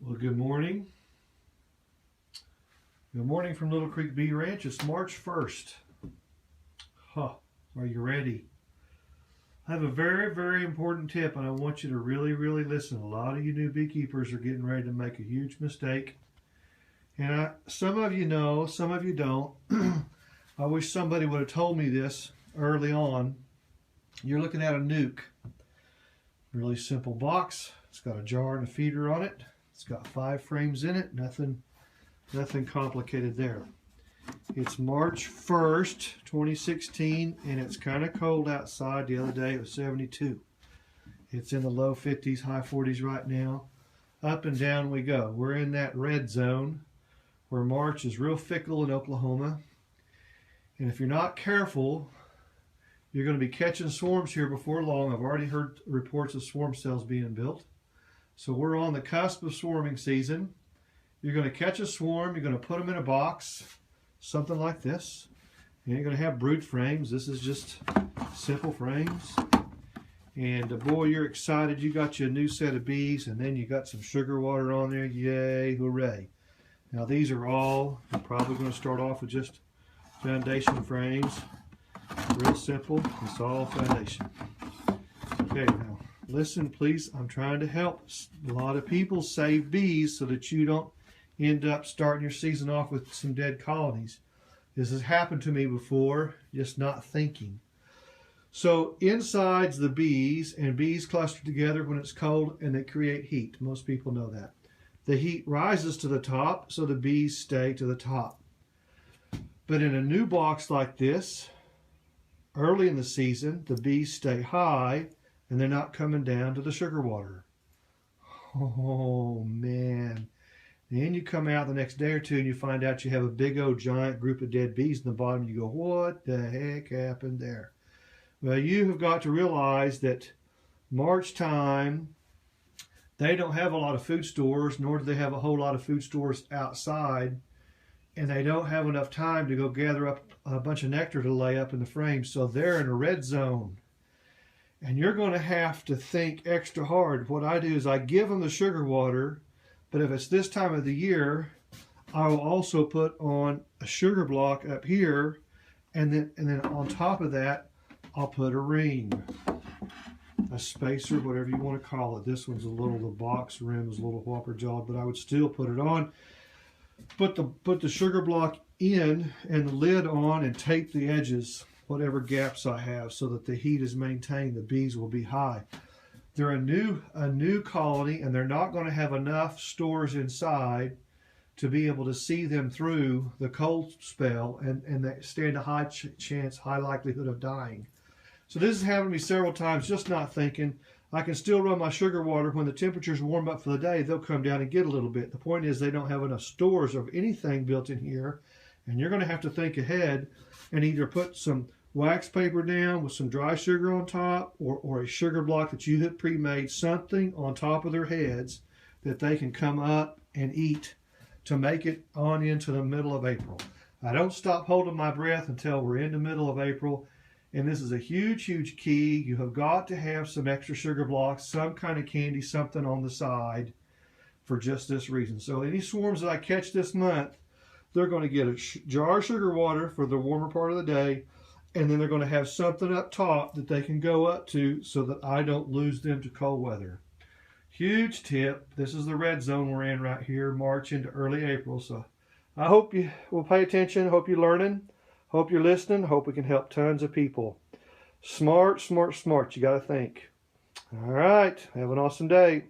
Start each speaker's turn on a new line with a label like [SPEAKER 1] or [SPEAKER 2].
[SPEAKER 1] Well, good morning. Good morning from Little Creek Bee Ranch. It's March 1st. Are you ready? I have a very, very important tip, and I want you to really, really listen. A lot of you new beekeepers are getting ready to make a huge mistake. And some of you know, some of you don't. I wish somebody would have told me this early on. You're looking at a nuke. Really simple box. It's got a jar and a feeder on it. It's got 5 frames in it. Nothing complicated there. It's March 1st, 2016, and it's kind of cold outside. The other day it was 72. It's in the low 50s, high 40s right now. Up and down we go. We're in that red zone where March is real fickle in Oklahoma. And if you're not careful, you're going to be catching swarms here before long. I've already heard reports of swarm cells being built. So we're on the cusp of swarming season. You're going to catch a swarm. You're going to put them in a box, something like this. And you're going to have brood frames. This is just simple frames. And boy, you're excited. You got you a new set of bees, and then you got some sugar water on there. Yay, hooray. Now these are all, I'm probably going to start off with just foundation frames. Real simple. It's all foundation. Okay, now listen, please. I'm trying to help a lot of people save bees so that you don't end up starting your season off with some dead colonies. This has happened to me before, just not thinking. So inside's the bees, and bees cluster together when it's cold and they create heat. Most people know that. The heat rises to the top, so the bees stay to the top. But in a new box like this, early in the season, the bees stay high and they're not coming down to the sugar water. Oh man. Then you come out the next day or two and you find out you have a big old giant group of dead bees in the bottom. You go, what the heck happened there? Well, you have got to realize that March time, they don't have a lot of food stores, nor do they have a whole lot of food stores outside. And they don't have enough time to go gather up a bunch of nectar to lay up in the frame. So they're in a red zone. And you're going to have to think extra hard. What I do is I give them the sugar water, but if it's this time of the year, I will also put on a sugar block up here, and then on top of that, I'll put a ring, a spacer, whatever you want to call it. This one's the box rim is a little whopper jawed, but I would still put it on. Put the sugar block in and the lid on and tape the edges, whatever gaps I have, so that the heat is maintained. The bees will be high. They're a new colony, and they're not going to have enough stores inside to be able to see them through the cold spell, and they stand a high high likelihood of dying. So this has happened to me several times, just not thinking. I can still run my sugar water. When the temperatures warm up for the day, they'll come down and get a little bit. The point is they don't have enough stores of anything built in here, and you're going to have to think ahead and either put some wax paper down with some dry sugar on top, or a sugar block that you have pre-made, something on top of their heads that they can come up and eat to make it on into the middle of April. I don't stop holding my breath until we're in the middle of April. And this is a huge, huge key. You have got to have some extra sugar blocks, some kind of candy, something on the side for just this reason. So any swarms that I catch this month, they're going to get a jar of sugar water for the warmer part of the day, and then they're going to have something up top that they can go up to so that I don't lose them to cold weather. Huge tip. This is the red zone we're in right here, March into early April. So I hope you will pay attention. Hope you're learning. Hope you're listening. Hope we can help tons of people. Smart, smart, smart. You got to think. All right. Have an awesome day.